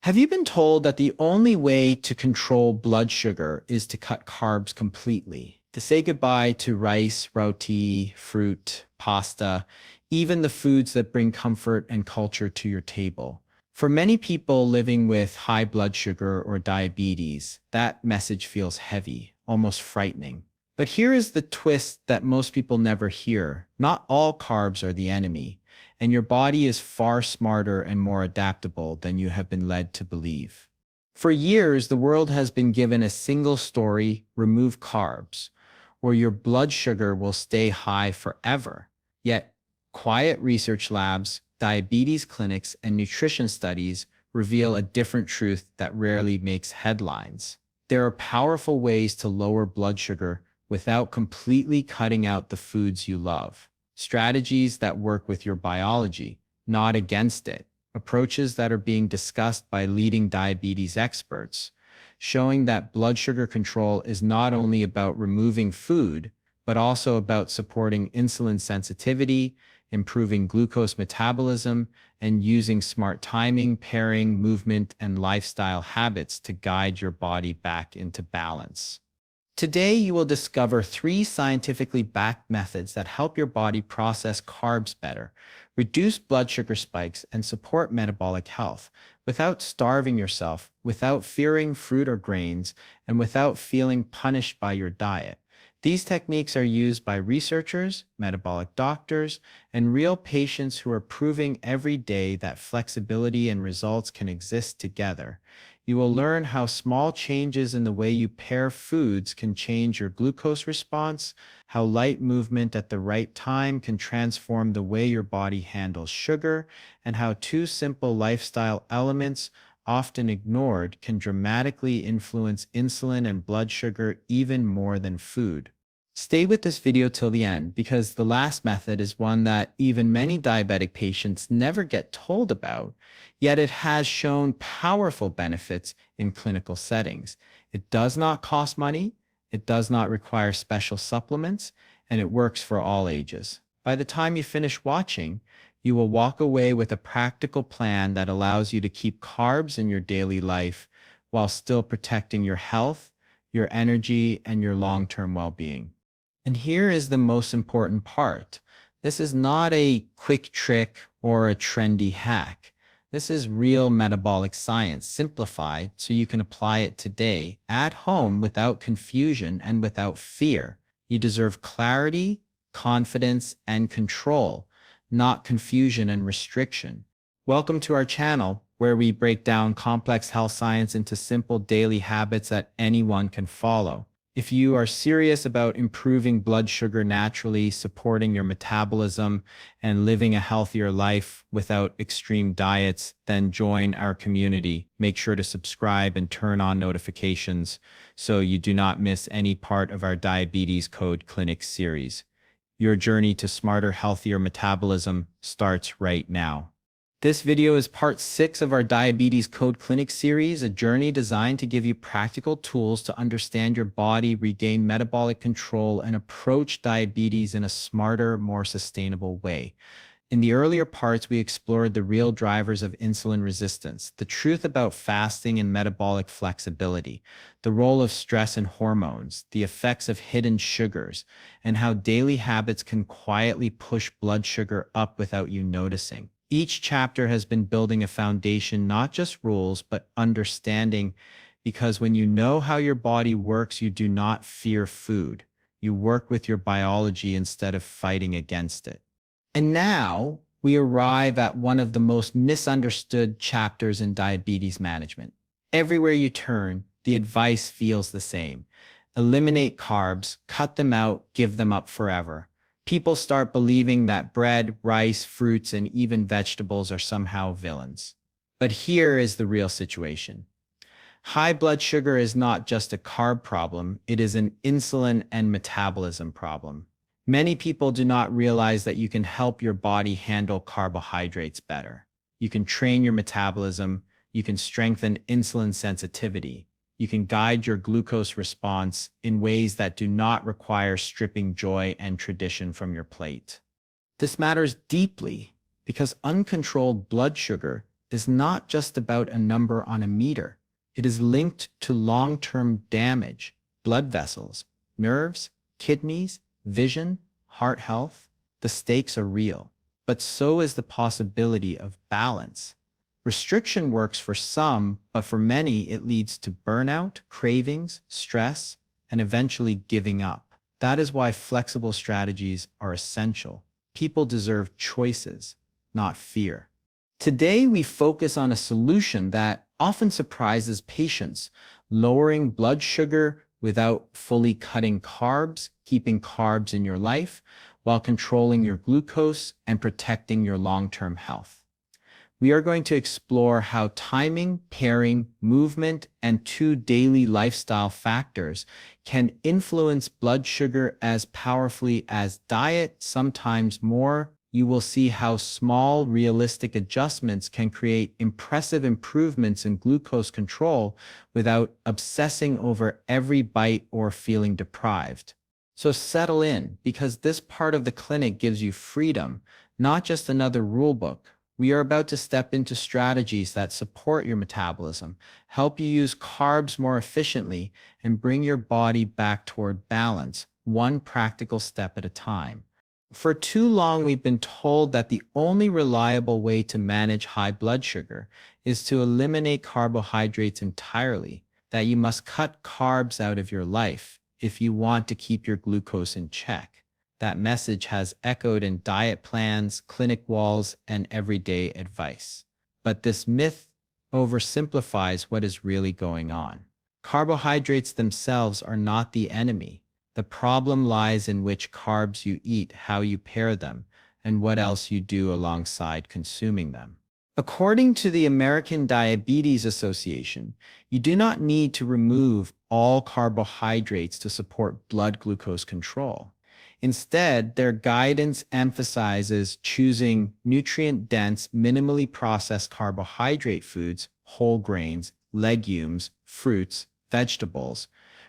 Have you been told that the only way to control blood sugar is to cut carbs completely? To say goodbye to rice, roti, fruit, pasta, even the foods that bring comfort and culture to your table? For many people living with high blood sugar or diabetes, that message feels heavy, almost frightening. But here is the twist that most people never hear. Not all carbs are the enemy, and your body is far smarter and more adaptable than you have been led to believe. For years, the world has been given a single story: remove carbs, or your blood sugar will stay high forever. Yet, quiet research labs, diabetes clinics, and nutrition studies reveal a different truth that rarely makes headlines. There are powerful ways to lower blood sugar without completely cutting out the foods you love. Strategies that work with your biology, not against it. Approaches that are being discussed by leading diabetes experts, showing that blood sugar control is not only about removing food, but also about supporting insulin sensitivity, improving glucose metabolism, and using smart timing, pairing, movement, and lifestyle habits to guide your body back into balance. Today, you will discover 3 scientifically backed methods that help your body process carbs better, reduce blood sugar spikes, and support metabolic health without starving yourself, without fearing fruit or grains, and without feeling punished by your diet. These techniques are used by researchers, metabolic doctors, and real patients who are proving every day that flexibility and results can exist together. You will learn how small changes in the way you pair foods can change your glucose response, how light movement at the right time can transform the way your body handles sugar, and how 2 simple lifestyle elements, often ignored, can dramatically influence insulin and blood sugar even more than food. Stay with this video till the end, because the last method is one that even many diabetic patients never get told about, yet it has shown powerful benefits in clinical settings. It does not cost money, it does not require special supplements, and it works for all ages. By the time you finish watching, you will walk away with a practical plan that allows you to keep carbs in your daily life while still protecting your health, your energy, and your long-term well-being. And here is the most important part. This is not a quick trick or a trendy hack. This is real metabolic science simplified so you can apply it today at home without confusion and without fear. You deserve clarity, confidence, and control, not confusion and restriction. Welcome to our channel, where we break down complex health science into simple daily habits that anyone can follow. If you are serious about improving blood sugar naturally, supporting your metabolism, and living a healthier life without extreme diets, then join our community. Make sure to subscribe and turn on notifications so you do not miss any part of our Diabetes Code Clinic series. Your journey to smarter, healthier metabolism starts right now. This video is part 6 of our Diabetes Code Clinic series, a journey designed to give you practical tools to understand your body, regain metabolic control, and approach diabetes in a smarter, more sustainable way. In the earlier parts, we explored the real drivers of insulin resistance, the truth about fasting and metabolic flexibility, the role of stress and hormones, the effects of hidden sugars, and how daily habits can quietly push blood sugar up without you noticing. Each chapter has been building a foundation, not just rules, but understanding, because when you know how your body works, you do not fear food. You work with your biology instead of fighting against it. And now we arrive at one of the most misunderstood chapters in diabetes management. Everywhere you turn, the advice feels the same. Eliminate carbs, cut them out, give them up forever. People start believing that bread, rice, fruits, and even vegetables are somehow villains. But here is the real situation. High blood sugar is not just a carb problem, it is an insulin and metabolism problem. Many people do not realize that you can help your body handle carbohydrates better. You can train your metabolism, you can strengthen insulin sensitivity, you can guide your glucose response in ways that do not require stripping joy and tradition from your plate. This matters deeply because uncontrolled blood sugar is not just about a number on a meter. It is linked to long-term damage, blood vessels, nerves, kidneys, vision, heart health. The stakes are real, but so is the possibility of balance. Restriction works for some, but for many it leads to burnout, cravings, stress, and eventually giving up. That is why flexible strategies are essential. People deserve choices, not fear. Today, we focus on a solution that often surprises patients: lowering blood sugar without fully cutting carbs, keeping carbs in your life, while controlling your glucose and protecting your long-term health. We are going to explore how timing, pairing, movement, and two daily lifestyle factors can influence blood sugar as powerfully as diet, sometimes more. You will see how small, realistic adjustments can create impressive improvements in glucose control without obsessing over every bite or feeling deprived. So settle in, because this part of the clinic gives you freedom, not just another rule book. We are about to step into strategies that support your metabolism, help you use carbs more efficiently, and bring your body back toward balance, one practical step at a time. For too long, we've been told that the only reliable way to manage high blood sugar is to eliminate carbohydrates entirely, that you must cut carbs out of your life if you want to keep your glucose in check. That message has echoed in diet plans, clinic walls, and everyday advice. But this myth oversimplifies what is really going on. Carbohydrates themselves are not the enemy. The problem lies in which carbs you eat, how you pair them, and what else you do alongside consuming them. According to the American Diabetes Association, you do not need to remove all carbohydrates to support blood glucose control. Instead, their guidance emphasizes choosing nutrient-dense, minimally processed carbohydrate foods, whole grains, legumes, fruits, vegetables,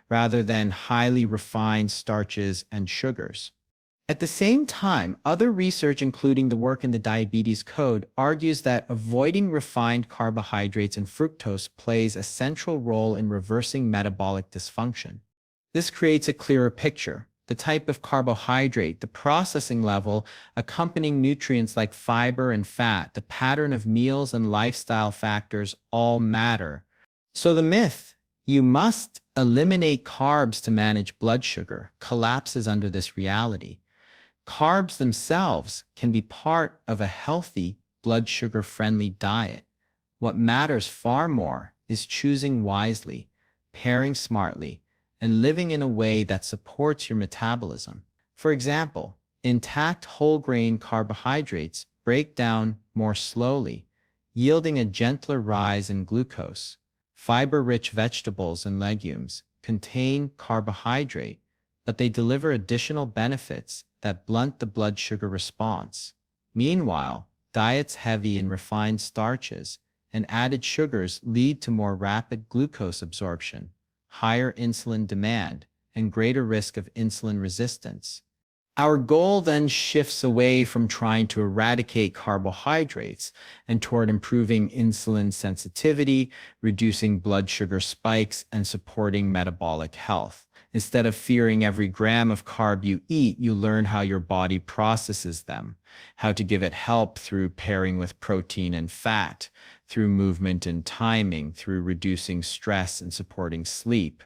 rather than highly refined starches and sugars. At the same time, other research, including the work in the Diabetes Code, argues that avoiding refined carbohydrates and fructose plays a central role in reversing metabolic dysfunction. This creates a clearer picture: the type of carbohydrate, the processing level, accompanying nutrients like fiber and fat, the pattern of meals, and lifestyle factors all matter. So the myth, "you must eliminate carbs to manage blood sugar," collapses under this reality. Carbs themselves can be part of a healthy, blood sugar-friendly diet. What matters far more is choosing wisely, pairing smartly, and living in a way that supports your metabolism. For example, intact whole grain carbohydrates break down more slowly, yielding a gentler rise in glucose. Fiber-rich vegetables and legumes contain carbohydrate, but they deliver additional benefits that blunt the blood sugar response. Meanwhile, diets heavy in refined starches and added sugars lead to more rapid glucose absorption, higher insulin demand, and greater risk of insulin resistance. Our goal then shifts away from trying to eradicate carbohydrates and toward improving insulin sensitivity, reducing blood sugar spikes, and supporting metabolic health. Instead of fearing every gram of carb you eat, you learn how your body processes them, how to give it help through pairing with protein and fat, through movement and timing, through reducing stress and supporting sleep.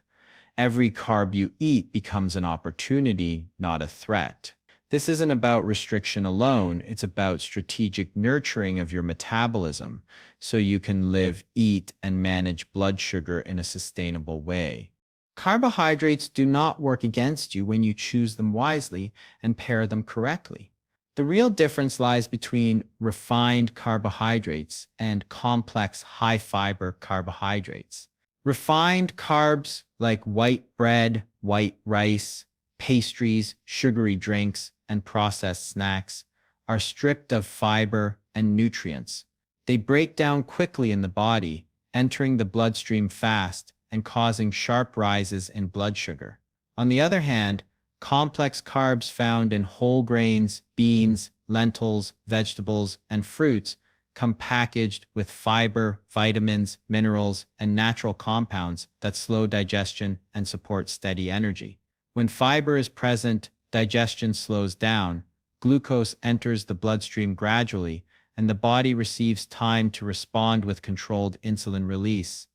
Every carb you eat becomes an opportunity, not a threat. This isn't about restriction alone, it's about strategic nurturing of your metabolism so you can live, eat, and manage blood sugar in a sustainable way. Carbohydrates do not work against you when you choose them wisely and pair them correctly. The real difference lies between refined carbohydrates and complex high-fiber carbohydrates. Refined carbs like white bread, white rice, pastries, sugary drinks, and processed snacks are stripped of fiber and nutrients. They break down quickly in the body, entering the bloodstream fast and causing sharp rises in blood sugar. On the other hand, complex carbs found in whole grains, beans, lentils, vegetables, and fruits come packaged with fiber, vitamins, minerals, and natural compounds that slow digestion and support steady energy. When fiber is present, digestion slows down, glucose enters the bloodstream gradually, and the body receives time to respond with controlled insulin release.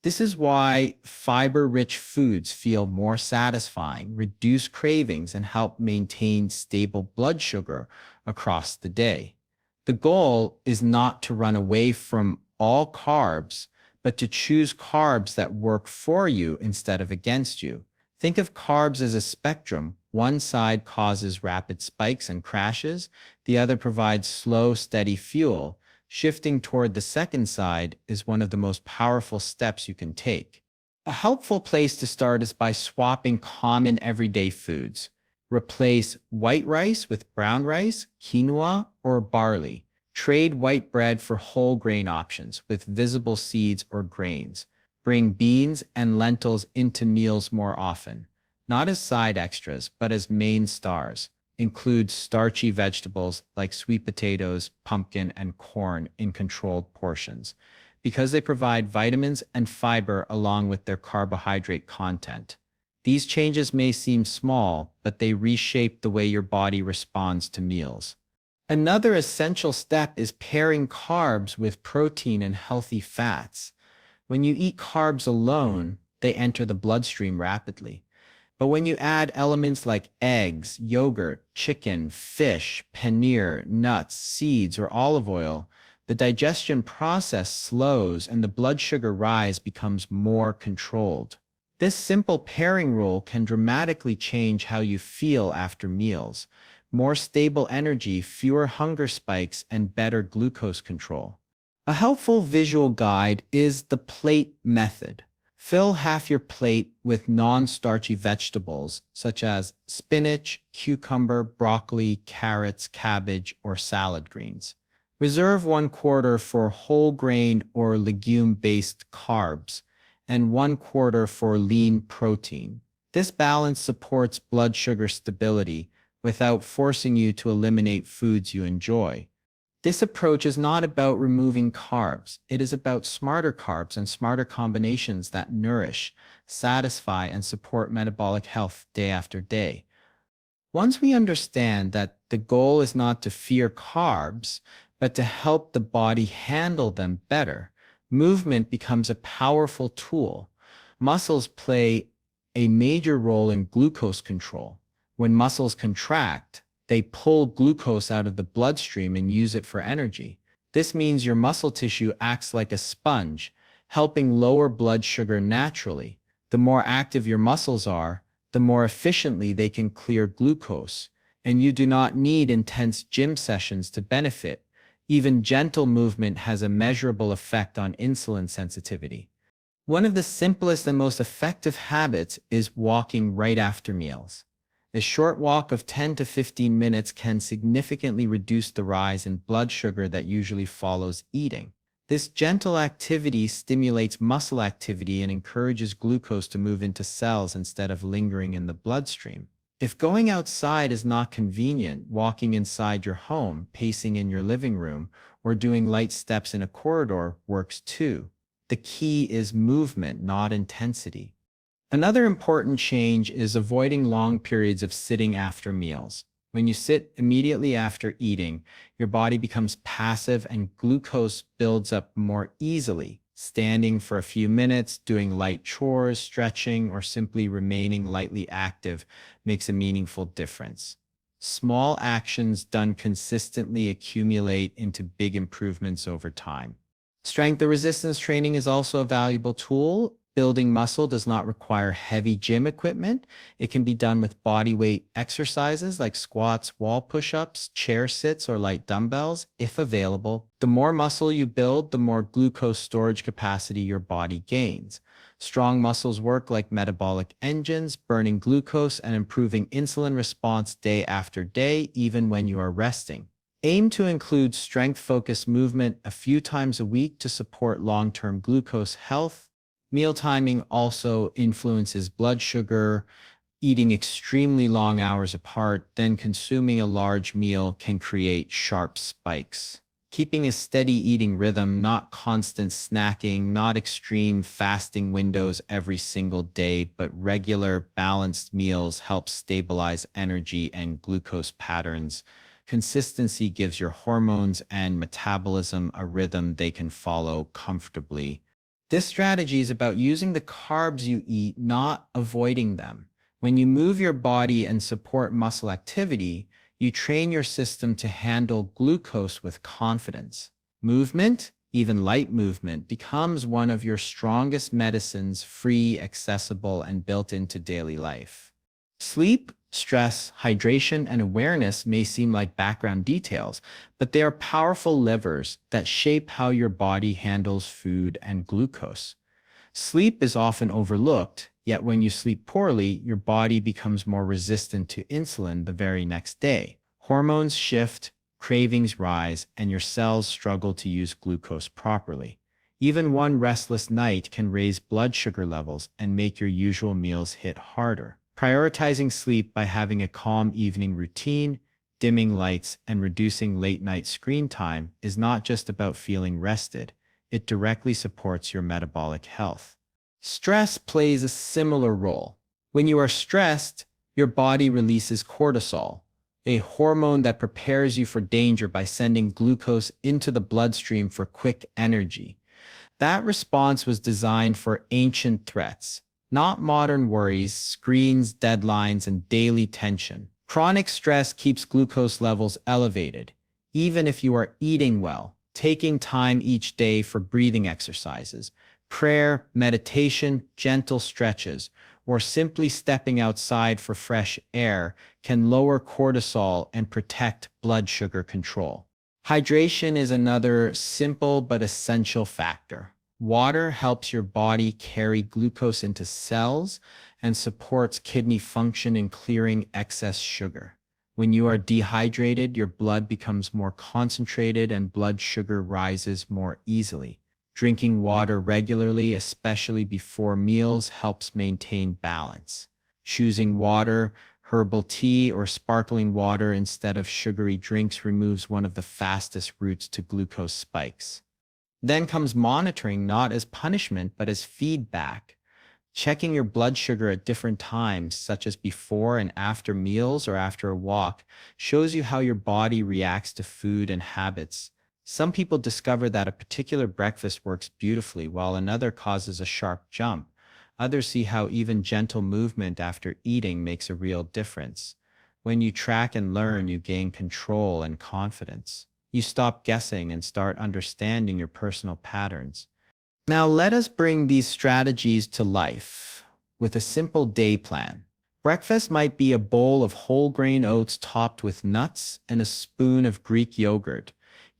This is why fiber-rich foods feel more satisfying, reduce cravings, and help maintain stable blood sugar across the day. The goal is not to run away from all carbs, but to choose carbs that work for you instead of against you. Think of carbs as a spectrum. One side causes rapid spikes and crashes, the other provides slow, steady fuel. Shifting toward the second side is one of the most powerful steps you can take. A helpful place to start is by swapping common everyday foods. Replace white rice with brown rice, quinoa, or barley. Trade white bread for whole grain options with visible seeds or grains. Bring beans and lentils into meals more often, not as side extras, but as main stars. Include starchy vegetables like sweet potatoes, pumpkin, and corn in controlled portions, because they provide vitamins and fiber along with their carbohydrate content. These changes may seem small, but they reshape the way your body responds to meals. Another essential step is pairing carbs with protein and healthy fats. When you eat carbs alone, they enter the bloodstream rapidly. But when you add elements like eggs, yogurt, chicken, fish, paneer, nuts, seeds, or olive oil, the digestion process slows and the blood sugar rise becomes more controlled. This simple pairing rule can dramatically change how you feel after meals. More stable energy, fewer hunger spikes, and better glucose control. A helpful visual guide is the plate method. Fill half your plate with non-starchy vegetables such as spinach, cucumber, broccoli, carrots, cabbage, or salad greens. Reserve 1/4 for whole grain or legume-based carbs and 1/4 for lean protein. This balance supports blood sugar stability without forcing you to eliminate foods you enjoy. This approach is not about removing carbs. It is about smarter carbs and smarter combinations that nourish, satisfy, and support metabolic health day after day. Once we understand that the goal is not to fear carbs, but to help the body handle them better, movement becomes a powerful tool. Muscles play a major role in glucose control. When muscles contract, they pull glucose out of the bloodstream and use it for energy. This means your muscle tissue acts like a sponge, helping lower blood sugar naturally. The more active your muscles are, the more efficiently they can clear glucose, and you do not need intense gym sessions to benefit. Even gentle movement has a measurable effect on insulin sensitivity. One of the simplest and most effective habits is walking right after meals. A short walk of 10 to 15 minutes can significantly reduce the rise in blood sugar that usually follows eating. This gentle activity stimulates muscle activity and encourages glucose to move into cells instead of lingering in the bloodstream. If going outside is not convenient, walking inside your home, pacing in your living room, or doing light steps in a corridor works too. The key is movement, not intensity. Another important change is avoiding long periods of sitting after meals. When you sit immediately after eating, your body becomes passive and glucose builds up more easily. Standing for a few minutes, doing light chores, stretching, or simply remaining lightly active makes a meaningful difference. Small actions done consistently accumulate into big improvements over time. Strength and resistance training is also a valuable tool. Building muscle does not require heavy gym equipment. It can be done with body weight exercises like squats, wall push-ups, chair sits, or light dumbbells, if available. The more muscle you build, the more glucose storage capacity your body gains. Strong muscles work like metabolic engines, burning glucose and improving insulin response day after day, even when you are resting. Aim to include strength-focused movement a few times a week to support long-term glucose health. Meal timing also influences blood sugar. Eating extremely long hours apart, then consuming a large meal can create sharp spikes. Keeping a steady eating rhythm, not constant snacking, not extreme fasting windows every single day, but regular balanced meals helps stabilize energy and glucose patterns. Consistency gives your hormones and metabolism a rhythm they can follow comfortably. This strategy is about using the carbs you eat, not avoiding them. When you move your body and support muscle activity, you train your system to handle glucose with confidence. Movement, even light movement, becomes one of your strongest medicines, free, accessible, and built into daily life. Sleep, stress, hydration, and awareness may seem like background details, but they are powerful levers that shape how your body handles food and glucose. Sleep is often overlooked, yet when you sleep poorly, your body becomes more resistant to insulin the very next day. Hormones shift, cravings rise, and your cells struggle to use glucose properly. Even one restless night can raise blood sugar levels and make your usual meals hit harder. Prioritizing sleep by having a calm evening routine, dimming lights, and reducing late night screen time is not just about feeling rested. It directly supports your metabolic health. Stress plays a similar role. When you are stressed, your body releases cortisol, a hormone that prepares you for danger by sending glucose into the bloodstream for quick energy. That response was designed for ancient threats, not modern worries, screens, deadlines, and daily tension. Chronic stress keeps glucose levels elevated, even if you are eating well. Taking time each day for breathing exercises, prayer, meditation, gentle stretches, or simply stepping outside for fresh air can lower cortisol and protect blood sugar control. Hydration is another simple but essential factor. Water helps your body carry glucose into cells and supports kidney function in clearing excess sugar. When you are dehydrated, your blood becomes more concentrated and blood sugar rises more easily. Drinking water regularly, especially before meals, helps maintain balance. Choosing water, herbal tea, or sparkling water instead of sugary drinks removes one of the fastest routes to glucose spikes. Then comes monitoring, not as punishment, but as feedback. Checking your blood sugar at different times, such as before and after meals or after a walk, shows you how your body reacts to food and habits. Some people discover that a particular breakfast works beautifully, while another causes a sharp jump. Others see how even gentle movement after eating makes a real difference. When you track and learn, you gain control and confidence. You stop guessing and start understanding your personal patterns. Now let us bring these strategies to life with a simple day plan. Breakfast might be a bowl of whole grain oats topped with nuts and a spoon of Greek yogurt,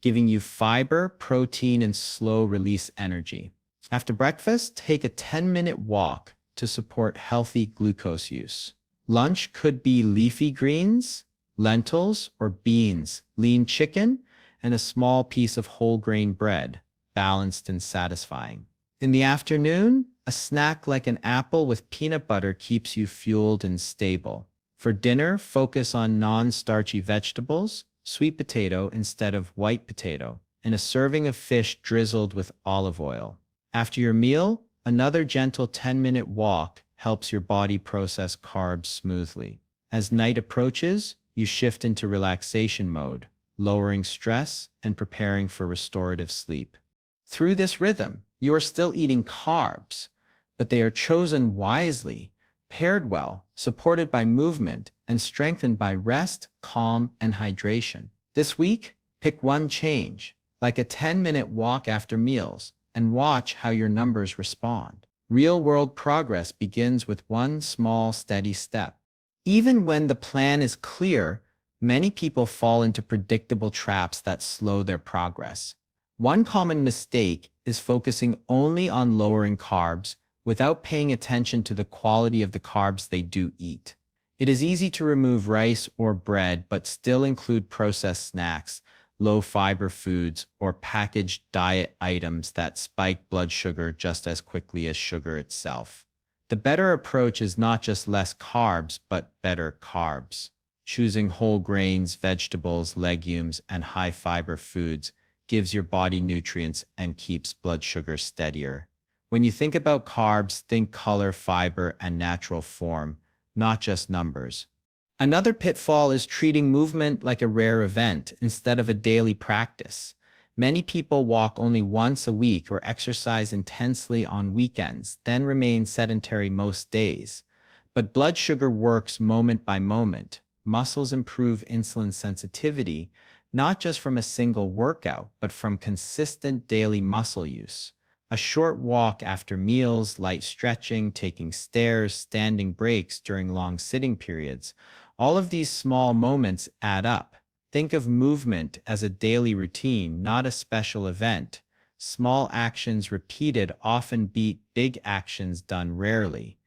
giving you fiber, protein, and slow release energy. After breakfast, take a 10-minute walk to support healthy glucose use. Lunch could be leafy greens, lentils, or beans, lean chicken, and a small piece of whole grain bread, balanced and satisfying. In the afternoon, a snack like an apple with peanut butter keeps you fueled and stable. For dinner, focus on non-starchy vegetables, sweet potato instead of white potato, and a serving of fish drizzled with olive oil. After your meal, another gentle 10-minute walk helps your body process carbs smoothly. As night approaches, you shift into relaxation mode, lowering stress and preparing for restorative sleep. Through this rhythm, you are still eating carbs, but they are chosen wisely, paired well, supported by movement, and strengthened by rest, calm, and hydration. This week, pick one change, like a 10-minute walk after meals, and watch how your numbers respond. Real-world progress begins with one small, steady step. Even when the plan is clear, many people fall into predictable traps that slow their progress. One common mistake is focusing only on lowering carbs without paying attention to the quality of the carbs they do eat. It is easy to remove rice or bread, but still include processed snacks, low-fiber foods, or packaged diet items that spike blood sugar just as quickly as sugar itself. The better approach is not just less carbs, but better carbs. Choosing whole grains, vegetables, legumes, and high-fiber foods gives your body nutrients and keeps blood sugar steadier. When you think about carbs, think color, fiber, and natural form, not just numbers. Another pitfall is treating movement like a rare event instead of a daily practice. Many people walk only once a week or exercise intensely on weekends, then remain sedentary most days. But blood sugar works moment by moment. Muscles improve insulin sensitivity, not just from a single workout, but from consistent daily muscle use. A short walk after meals, light stretching, taking stairs, standing breaks during long sitting periods, all of these small moments add up. Think of movement as a daily routine, not a special event. Small actions repeated often beat big actions done rarely.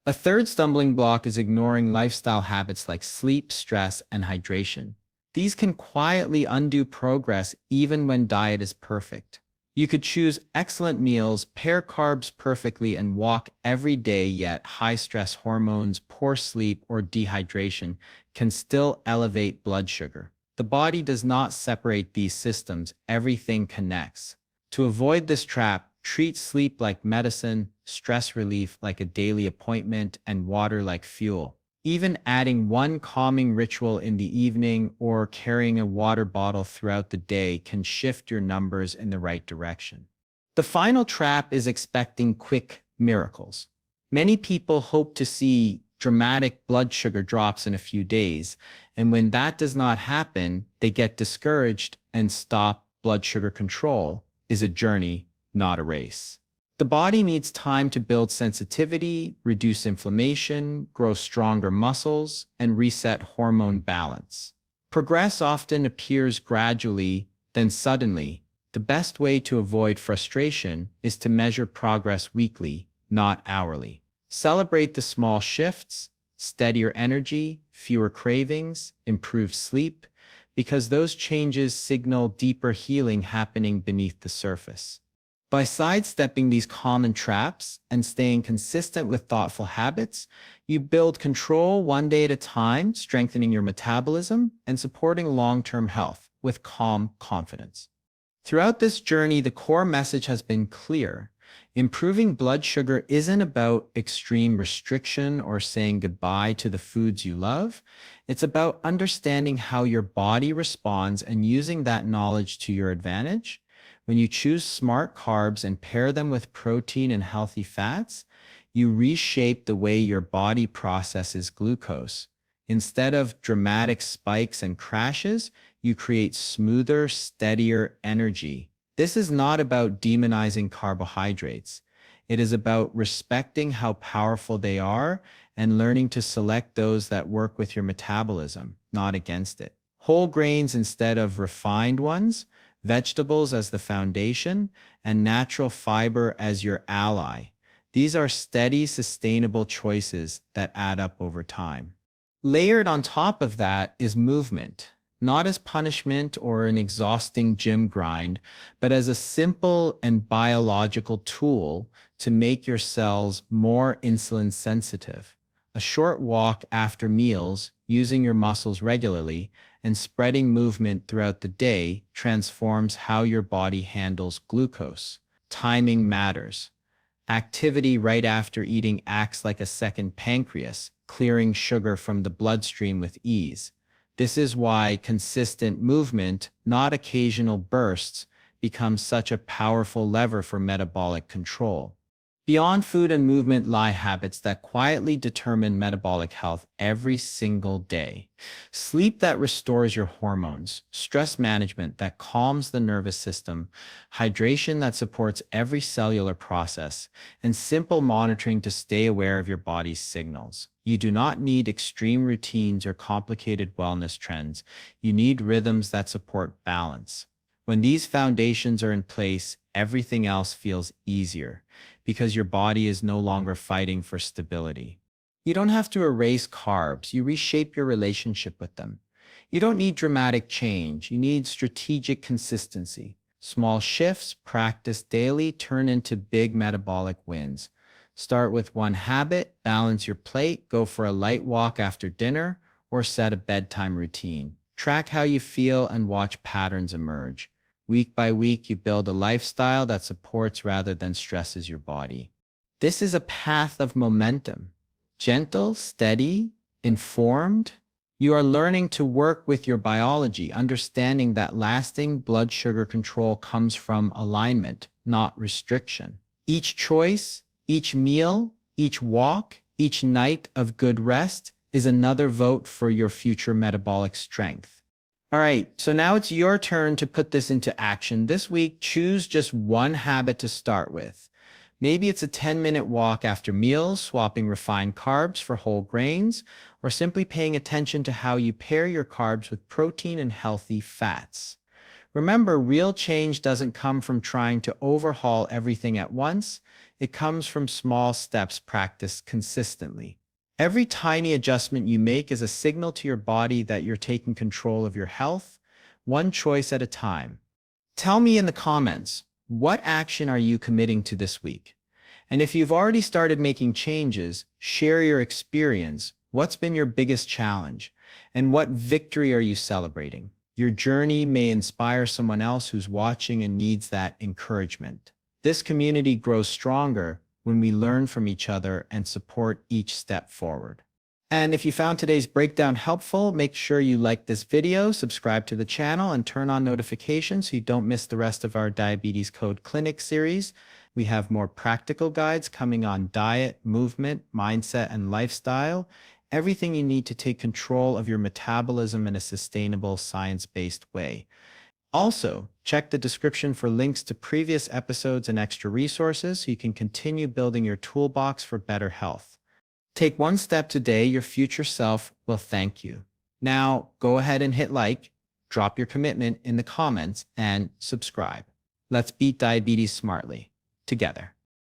A third stumbling block is ignoring lifestyle habits like sleep, stress, and hydration. These can quietly undo progress even when diet is perfect. You could choose excellent meals, pair carbs perfectly, and walk every day, yet high stress hormones, poor sleep, or dehydration can still elevate blood sugar. The body does not separate these systems, everything connects. To avoid this trap, treat sleep like medicine, stress relief like a daily appointment, and water like fuel. Even adding one calming ritual in the evening or carrying a water bottle throughout the day can shift your numbers in the right direction. The final trap is expecting quick miracles. Many people hope to see dramatic blood sugar drops in a few days, and when that does not happen, they get discouraged and stop. Blood sugar control is a journey, not a race. The body needs time to build sensitivity, reduce inflammation, grow stronger muscles, and reset hormone balance. Progress often appears gradually, then suddenly. The best way to avoid frustration is to measure progress weekly, not hourly. Celebrate the small shifts, steadier energy, fewer cravings, improved sleep, because those changes signal deeper healing happening beneath the surface. By sidestepping these common traps and staying consistent with thoughtful habits, you build control one day at a time, strengthening your metabolism and supporting long-term health with calm confidence. Throughout this journey, the core message has been clear. Improving blood sugar isn't about extreme restriction or saying goodbye to the foods you love. It's about understanding how your body responds and using that knowledge to your advantage. When you choose smart carbs and pair them with protein and healthy fats, you reshape the way your body processes glucose. Instead of dramatic spikes and crashes, you create smoother, steadier energy. This is not about demonizing carbohydrates. It is about respecting how powerful they are and learning to select those that work with your metabolism, not against it. Whole grains instead of refined ones, vegetables as the foundation, and natural fiber as your ally. These are steady, sustainable choices that add up over time. Layered on top of that is movement, not as punishment or an exhausting gym grind, but as a simple and biological tool to make your cells more insulin sensitive. A short walk after meals, using your muscles regularly, and spreading movement throughout the day transforms how your body handles glucose. Timing matters. Activity right after eating acts like a second pancreas, clearing sugar from the bloodstream with ease. This is why consistent movement, not occasional bursts, becomes such a powerful lever for metabolic control. Beyond food and movement lie habits that quietly determine metabolic health every single day. Sleep that restores your hormones, stress management that calms the nervous system, hydration that supports every cellular process, and simple monitoring to stay aware of your body's signals. You do not need extreme routines or complicated wellness trends. You need rhythms that support balance. When these foundations are in place, everything else feels easier because your body is no longer fighting for stability. You don't have to erase carbs, you reshape your relationship with them. You don't need dramatic change, you need strategic consistency. Small shifts, practiced daily, turn into big metabolic wins. Start with one habit, balance your plate, go for a light walk after dinner, or set a bedtime routine. Track how you feel and watch patterns emerge. Week by week, you build a lifestyle that supports rather than stresses your body. This is a path of momentum. Gentle, steady, informed. You are learning to work with your biology, understanding that lasting blood sugar control comes from alignment, not restriction. Each choice, each meal, each walk, each night of good rest is another vote for your future metabolic strength. All right, so now it's your turn to put this into action. This week, choose just one habit to start with. Maybe it's a 10-minute walk after meals, swapping refined carbs for whole grains, or simply paying attention to how you pair your carbs with protein and healthy fats. Remember, real change doesn't come from trying to overhaul everything at once. It comes from small steps practiced consistently. Every tiny adjustment you make is a signal to your body that you're taking control of your health, one choice at a time. Tell me in the comments, what action are you committing to this week? And if you've already started making changes, share your experience. What's been your biggest challenge? And what victory are you celebrating? Your journey may inspire someone else who's watching and needs that encouragement. This community grows stronger when we learn from each other and support each step forward. And if you found today's breakdown helpful, make sure you like this video, subscribe to the channel, and turn on notifications so you don't miss the rest of our Diabetes Code Clinic series. We have more practical guides coming on diet, movement, mindset, and lifestyle. Everything you need to take control of your metabolism in a sustainable, science-based way. Also, check the description for links to previous episodes and extra resources so you can continue building your toolbox for better health. Take one step today, your future self will thank you. Now, go ahead and hit like, drop your commitment in the comments, and subscribe. Let's beat diabetes smartly, together.